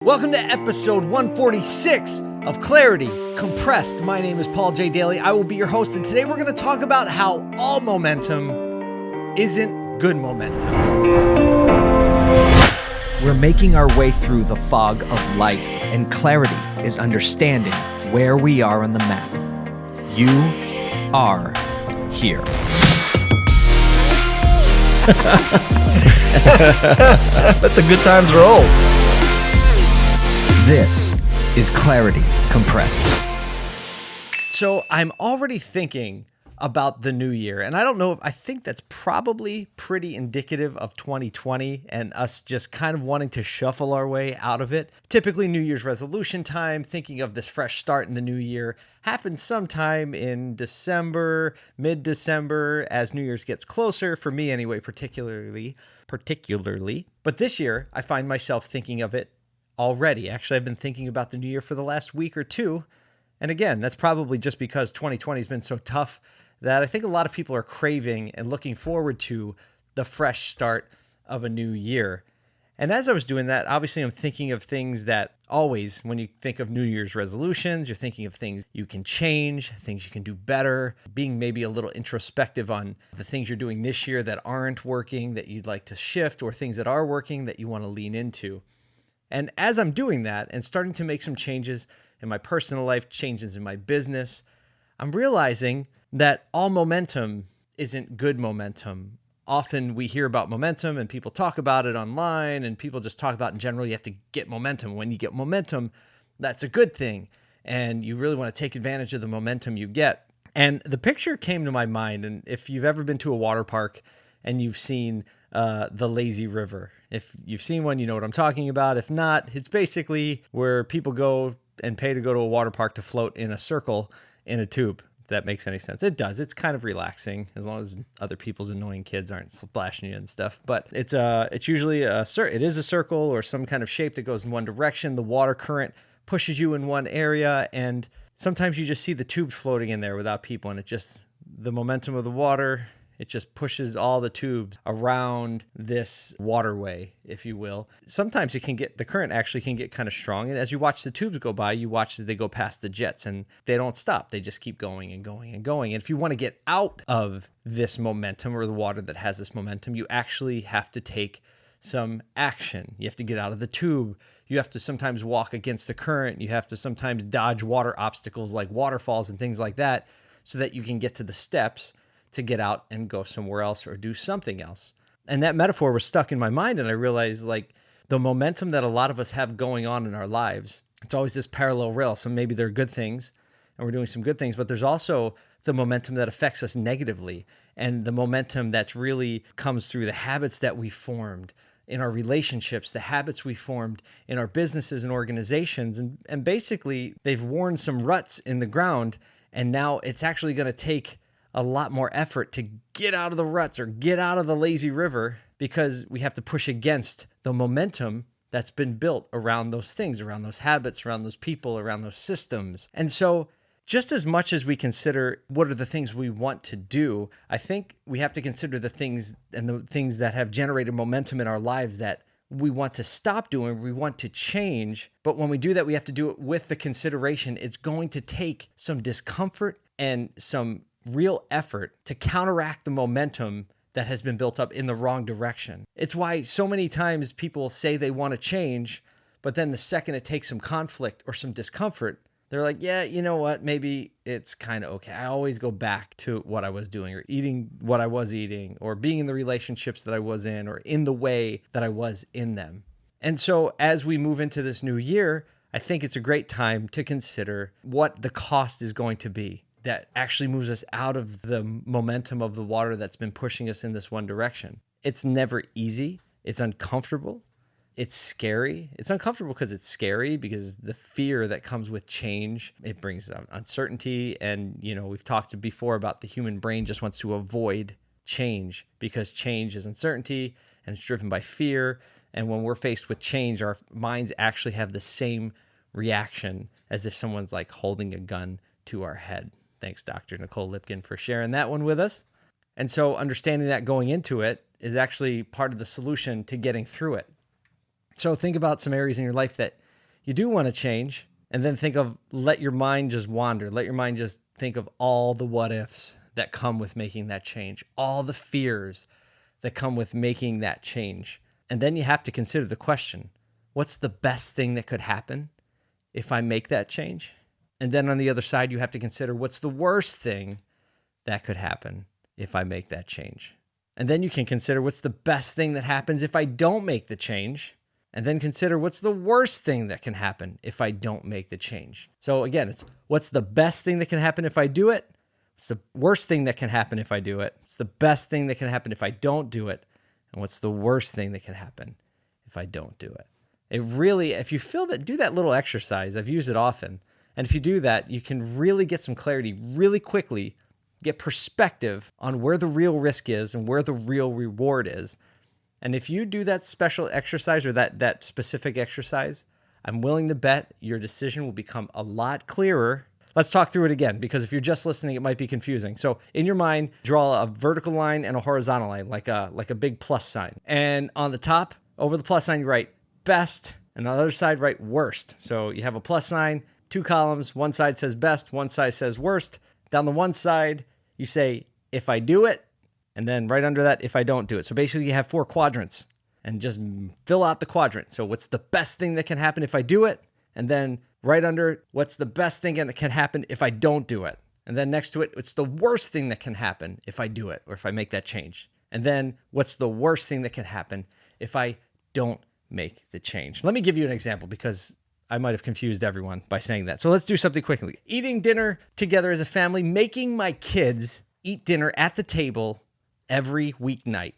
Welcome to episode 146 of Clarity Compressed. My name is Paul J. Daly. I will be your host, and today we're going to talk about how all momentum isn't good momentum. We're making our way through the fog of life, and clarity is understanding where we are on the map. You are here. Let the good times roll. This is Clarity Compressed. So I'm already thinking about the new year, and I don't know, I think that's probably pretty indicative of 2020 and us just kind of wanting to shuffle our way out of it. Typically New Year's resolution time, thinking of this fresh start in the new year, happens sometime in December, mid-December, as New Year's gets closer, for me anyway, particularly. But this year, I find myself thinking of it already. Actually, I've been thinking about the new year for the last week or two. And again, that's probably just because 2020 has been so tough that I think a lot of people are craving and looking forward to the fresh start of a new year. And as I was doing that, obviously I'm thinking of things that always, when you think of New Year's resolutions, you're thinking of things you can change, things you can do better, being maybe a little introspective on the things you're doing this year that aren't working, that you'd like to shift, or things that are working that you want to lean into. And as I'm doing that and starting to make some changes in my personal life, changes in my business, I'm realizing that all momentum isn't good momentum. Often we hear about momentum and people talk about it online, and people just talk about in general, you have to get momentum. When you get momentum, that's a good thing. And you really want to take advantage of the momentum you get. And the picture came to my mind. And if you've ever been to a water park and you've seen the lazy river, if you've seen one, you know what I'm talking about. If not, it's basically where people go and pay to go to a water park to float in a circle in a tube. If that makes any sense. It does. It's kind of relaxing as long as other people's annoying kids aren't splashing you and stuff. But it's usually it is a circle or some kind of shape that goes in one direction. The water current pushes you in one area, and sometimes you just see the tubes floating in there without people, and the momentum of the water, it just pushes all the tubes around this waterway, if you will. Sometimes the current actually can get kind of strong. And as you watch the tubes go by, you watch as they go past the jets, and they don't stop. They just keep going and going and going. And if you want to get out of this momentum, or the water that has this momentum, you actually have to take some action. You have to get out of the tube. You have to sometimes walk against the current. You have to sometimes dodge water obstacles like waterfalls and things like that, so that you can get to the steps to get out and go somewhere else or do something else. And that metaphor was stuck in my mind, and I realized the momentum that a lot of us have going on in our lives, it's always this parallel rail. So maybe there are good things and we're doing some good things, but there's also the momentum that affects us negatively, and the momentum that's really comes through the habits that we formed in our relationships, the habits we formed in our businesses and organizations. And basically they've worn some ruts in the ground, and now it's actually going to take a lot more effort to get out of the ruts or get out of the lazy river, because we have to push against the momentum that's been built around those things, around those habits, around those people, around those systems. And so just as much as we consider what are the things we want to do, I think we have to consider the things that have generated momentum in our lives that we want to stop doing, we want to change. But when we do that, we have to do it with the consideration it's going to take some discomfort and some real effort to counteract the momentum that has been built up in the wrong direction. It's why so many times people say they want to change, but then the second it takes some conflict or some discomfort, they're like, yeah, you know what? Maybe it's kind of okay. I always go back to what I was doing, or eating what I was eating, or being in the relationships that I was in, or in the way that I was in them. And so as we move into this new year, I think it's a great time to consider what the cost is going to be that actually moves us out of the momentum of the water that's been pushing us in this one direction. It's never easy. It's uncomfortable. It's scary. It's uncomfortable because it's scary, because the fear that comes with change, it brings uncertainty. And, we've talked before about the human brain just wants to avoid change, because change is uncertainty and it's driven by fear. And when we're faced with change, our minds actually have the same reaction as if someone's like holding a gun to our head. Thanks, Dr. Nicole Lipkin, for sharing that one with us. And so understanding that going into it is actually part of the solution to getting through it. So think about some areas in your life that you do want to change, and then let your mind just wander. Let your mind just think of all the what ifs that come with making that change, all the fears that come with making that change. And then you have to consider the question, what's the best thing that could happen if I make that change? And then on the other side, you have to consider what's the worst thing that could happen if I make that change. And then you can consider what's the best thing that happens if I don't make the change. And then consider what's the worst thing that can happen if I don't make the change. So again, it's what's the best thing that can happen if I do it? What's the worst thing that can happen if I do it? It's the best thing that can happen if I don't do it. And what's the worst thing that can happen if I don't do it? It really, if you feel that, do that little exercise. I've used it often. And if you do that, you can really get some clarity really quickly, get perspective on where the real risk is and where the real reward is. And if you do that special exercise or that specific exercise, I'm willing to bet your decision will become a lot clearer. Let's talk through it again, because if you're just listening, it might be confusing. So in your mind, draw a vertical line and a horizontal line, like a big plus sign. And on the top, over the plus sign, you write best, and on the other side, write worst. So you have a plus sign, 2 columns. One side says best, one side says worst. Down the one side, you say, if I do it, and then right under that, if I don't do it. So basically you have 4 quadrants, and just fill out the quadrant. So what's the best thing that can happen if I do it? And then right under, what's the best thing that can happen if I don't do it? And then next to it, what's the worst thing that can happen if I do it or if I make that change? And then what's the worst thing that can happen if I don't make the change? Let me give you an example, because I might have confused everyone by saying that. So let's do something quickly. Eating dinner together as a family, making my kids eat dinner at the table every weeknight.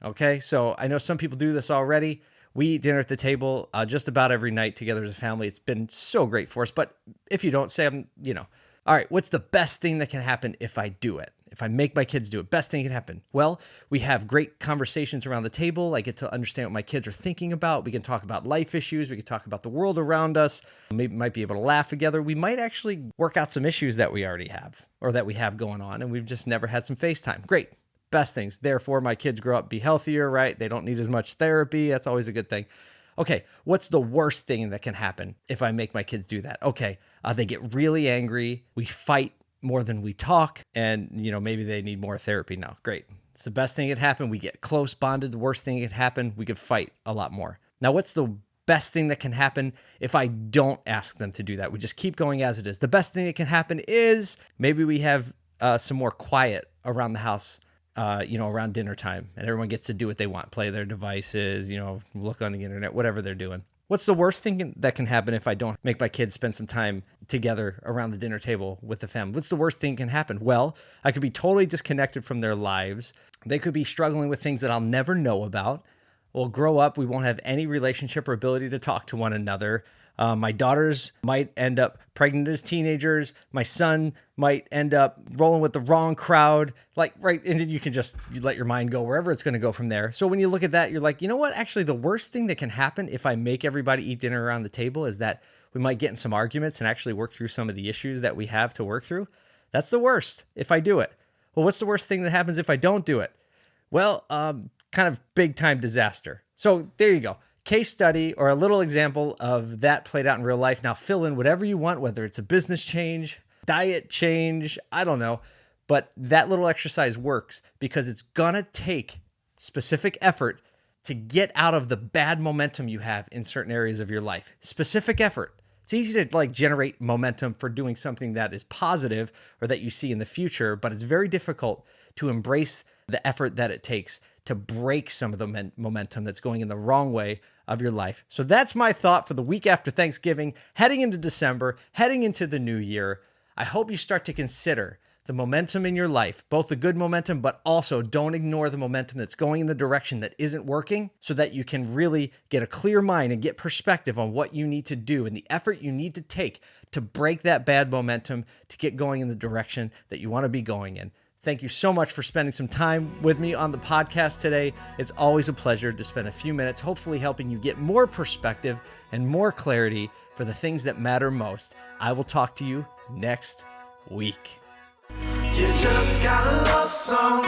Okay, so I know some people do this already. We eat dinner at the table just about every night together as a family. It's been so great for us. But if you don't, say, all right, what's the best thing that can happen if I do it? If I make my kids do it, best thing can happen. Well, we have great conversations around the table. I get to understand what my kids are thinking about. We can talk about life issues. We can talk about the world around us. Maybe might be able to laugh together. We might actually work out some issues that we already have or that we have going on, and we've just never had some FaceTime. Great. Best things. Therefore, my kids grow up, be healthier, right? They don't need as much therapy. That's always a good thing. Okay, what's the worst thing that can happen if I make my kids do that? Okay, they get really angry. We fight more than we talk, and maybe they need more therapy now. Great. It's the best thing that can happen. We get close bonded. The worst thing that can happen, we could fight a lot more. Now, what's the best thing that can happen if I don't ask them to do that? We just keep going as it is. The best thing that can happen is maybe we have some more quiet around the house, around dinner time, and everyone gets to do what they want, play their devices, look on the internet, whatever they're doing. What's the worst thing that can happen if I don't make my kids spend some time together around the dinner table with the family? What's the worst thing that can happen? Well, I could be totally disconnected from their lives. They could be struggling with things that I'll never know about. We'll grow up, we won't have any relationship or ability to talk to one another. My daughters might end up pregnant as teenagers. My son might end up rolling with the wrong crowd. Right. And then you let your mind go wherever it's going to go from there. So when you look at that, you're like, you know what? Actually, the worst thing that can happen if I make everybody eat dinner around the table is that we might get in some arguments and actually work through some of the issues that we have to work through. That's the worst if I do it. Well, what's the worst thing that happens if I don't do it? Well, kind of big time disaster. So there you go. Case study or a little example of that played out in real life. Now fill in whatever you want, whether it's a business change, diet change, I don't know. But that little exercise works because it's gonna take specific effort to get out of the bad momentum you have in certain areas of your life. Specific effort. It's easy to generate momentum for doing something that is positive or that you see in the future, but it's very difficult to embrace the effort that it takes to break some of the momentum that's going in the wrong way of your life. So that's my thought for the week after Thanksgiving, heading into December, heading into the new year. I hope you start to consider the momentum in your life, both the good momentum, but also don't ignore the momentum that's going in the direction that isn't working, so that you can really get a clear mind and get perspective on what you need to do and the effort you need to take to break that bad momentum to get going in the direction that you want to be going in. Thank you so much for spending some time with me on the podcast today. It's always a pleasure to spend a few minutes, hopefully helping you get more perspective and more clarity for the things that matter most. I will talk to you next week. You just got a love song.